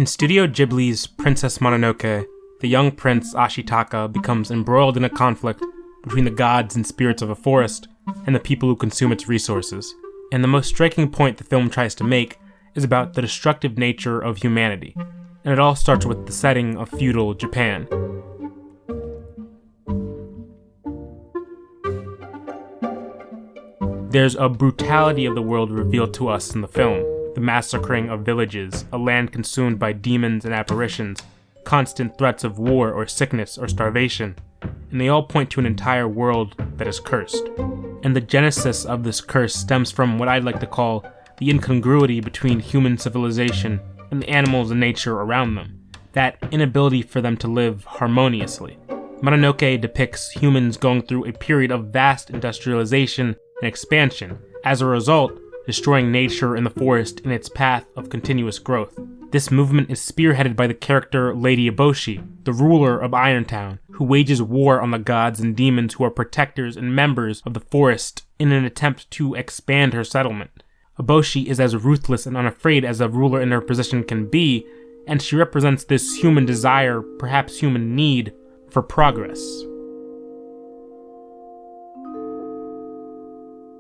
In Studio Ghibli's Princess Mononoke, the young prince Ashitaka becomes embroiled in a conflict between the gods and spirits of a forest and the people who consume its resources. And the most striking point the film tries to make is about the destructive nature of humanity, and it all starts with the setting of feudal Japan. There's a brutality of the world revealed to us in the film. The massacring of villages, a land consumed by demons and apparitions, constant threats of war or sickness or starvation, and they all point to an entire world that is cursed. And the genesis of this curse stems from what I'd like to call the incongruity between human civilization and the animals and nature around them, that inability for them to live harmoniously. Mononoke depicts humans going through a period of vast industrialization and expansion, as a result, destroying nature and the forest in its path of continuous growth. This movement is spearheaded by the character Lady Eboshi, the ruler of Irontown, who wages war on the gods and demons who are protectors and members of the forest in an attempt to expand her settlement. Eboshi is as ruthless and unafraid as a ruler in her position can be, and she represents this human desire, perhaps human need, for progress.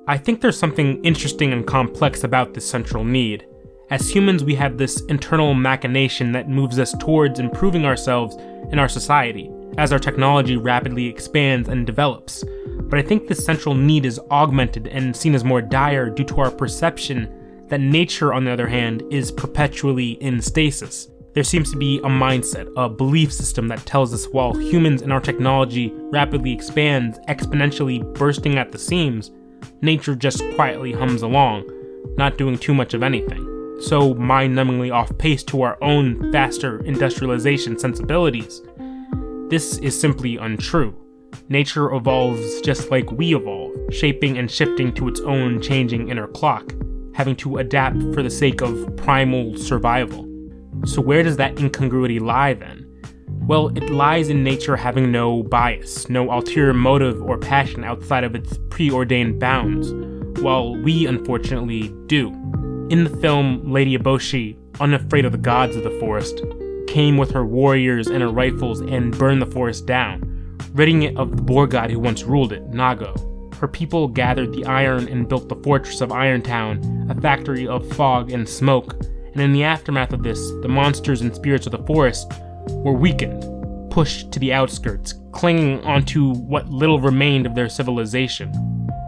I think there's something interesting and complex about this central need. As humans, we have this internal machination that moves us towards improving ourselves and our society, as our technology rapidly expands and develops. But I think this central need is augmented and seen as more dire due to our perception that nature, on the other hand, is perpetually in stasis. There seems to be a mindset, a belief system that tells us while humans and our technology rapidly expands, exponentially bursting at the seams, nature just quietly hums along, not doing too much of anything. So mind-numbingly off pace to our own faster industrialization sensibilities. This is simply untrue. Nature evolves just like we evolve, shaping and shifting to its own changing inner clock, having to adapt for the sake of primal survival. So where does that incongruity lie then? Well, it lies in nature having no bias, no ulterior motive or passion outside of its preordained bounds, while we unfortunately do. In the film, Lady Eboshi, unafraid of the gods of the forest, came with her warriors and her rifles and burned the forest down, ridding it of the boar god who once ruled it, Nago. Her people gathered the iron and built the fortress of Irontown, a factory of fog and smoke, and in the aftermath of this, the monsters and spirits of the forest were weakened, pushed to the outskirts, clinging onto what little remained of their civilization.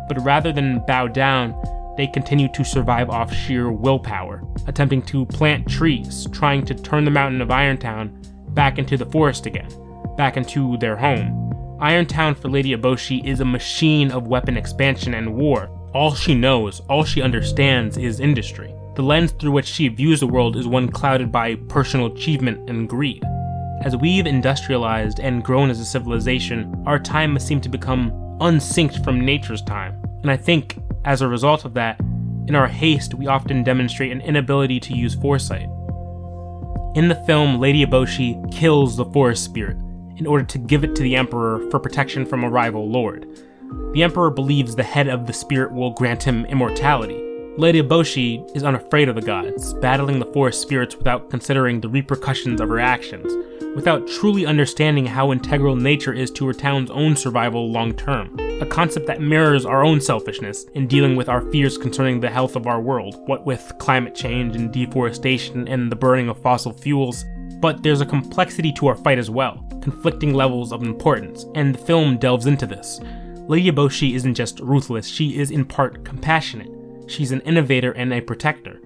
But rather than bow down, they continued to survive off sheer willpower, attempting to plant trees, trying to turn the mountain of Irontown back into the forest again, back into their home. Irontown for Lady Eboshi is a machine of weapon expansion and war. All she knows, all she understands is industry. The lens through which she views the world is one clouded by personal achievement and greed. As we've industrialized and grown as a civilization, our time has seemed to become unsynced from nature's time. And I think, as a result of that, in our haste, we often demonstrate an inability to use foresight. In the film, Lady Eboshi kills the forest spirit in order to give it to the Emperor for protection from a rival lord. The Emperor believes the head of the spirit will grant him immortality. Lady Eboshi is unafraid of the gods, battling the forest spirits without considering the repercussions of her actions, without truly understanding how integral nature is to her town's own survival long term. A concept that mirrors our own selfishness in dealing with our fears concerning the health of our world, what with climate change and deforestation and the burning of fossil fuels. But there's a complexity to our fight as well, conflicting levels of importance, and the film delves into this. Lady Eboshi isn't just ruthless, she is in part compassionate. She's an innovator and a protector.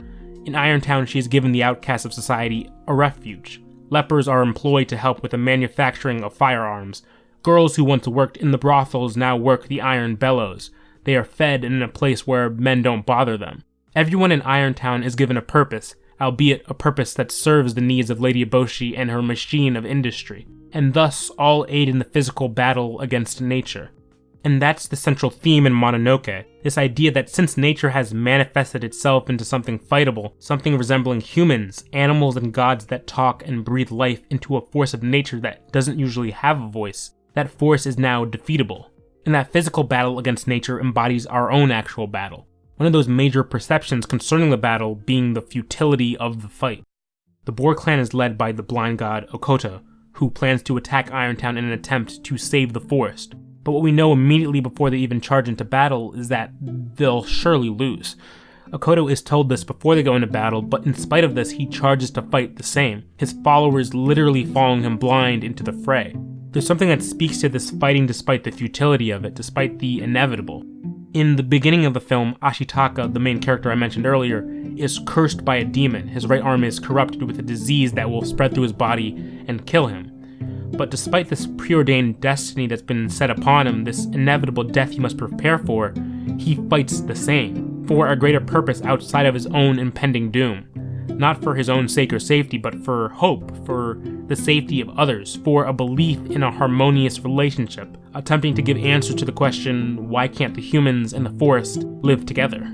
In Irontown, she has given the outcasts of society a refuge. Lepers are employed to help with the manufacturing of firearms. Girls who once worked in the brothels now work the iron bellows. They are fed in a place where men don't bother them. Everyone in Irontown is given a purpose, albeit a purpose that serves the needs of Lady Eboshi and her machine of industry, and thus all aid in the physical battle against nature. And that's the central theme in Mononoke, this idea that since nature has manifested itself into something fightable, something resembling humans, animals and gods that talk and breathe life into a force of nature that doesn't usually have a voice, that force is now defeatable. And that physical battle against nature embodies our own actual battle, one of those major perceptions concerning the battle being the futility of the fight. The Boar clan is led by the blind god Okota, who plans to attack Irontown in an attempt to save the forest. But what we know immediately before they even charge into battle is that they'll surely lose. Okota is told this before they go into battle, but in spite of this, he charges to fight the same, his followers literally following him blind into the fray. There's something that speaks to this fighting despite the futility of it, despite the inevitable. In the beginning of the film, Ashitaka, the main character I mentioned earlier, is cursed by a demon. His right arm is corrupted with a disease that will spread through his body and kill him. But despite this preordained destiny that's been set upon him, this inevitable death he must prepare for, he fights the same, for a greater purpose outside of his own impending doom. Not for his own sake or safety, but for hope, for the safety of others, for a belief in a harmonious relationship, attempting to give answers to the question, why can't the humans and the forest live together?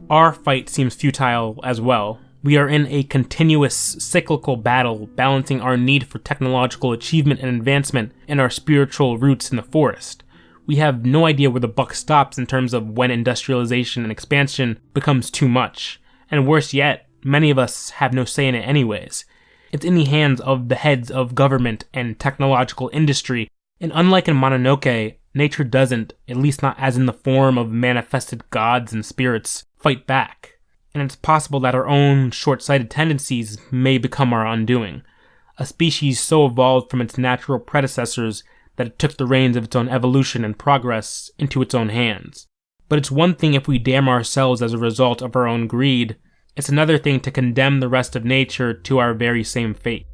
Our fight seems futile as well. We are in a continuous, cyclical battle, balancing our need for technological achievement and advancement and our spiritual roots in the forest. We have no idea where the buck stops in terms of when industrialization and expansion becomes too much. And worse yet, many of us have no say in it anyways. It's in the hands of the heads of government and technological industry, and unlike in Mononoke, nature doesn't, at least not as in the form of manifested gods and spirits, fight back. And it's possible that our own short-sighted tendencies may become our undoing. A species so evolved from its natural predecessors that it took the reins of its own evolution and progress into its own hands. But it's one thing if we damn ourselves as a result of our own greed, it's another thing to condemn the rest of nature to our very same fate.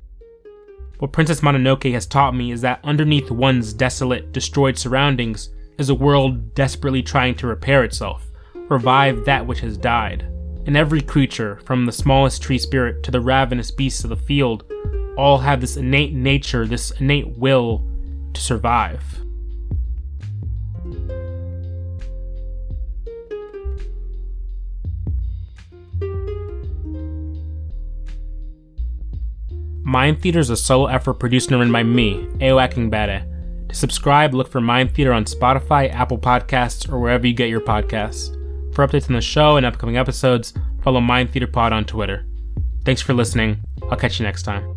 What Princess Mononoke has taught me is that underneath one's desolate, destroyed surroundings is a world desperately trying to repair itself, revive that which has died. And every creature, from the smallest tree spirit to the ravenous beasts of the field, all have this innate nature, this innate will to survive. Mind Theater is a solo effort produced and written by me, Eo Akingbade. To subscribe, look for Mind Theater on Spotify, Apple Podcasts, or wherever you get your podcasts. For updates on the show and upcoming episodes, follow Mind Theater Pod on Twitter. Thanks for listening. I'll catch you next time.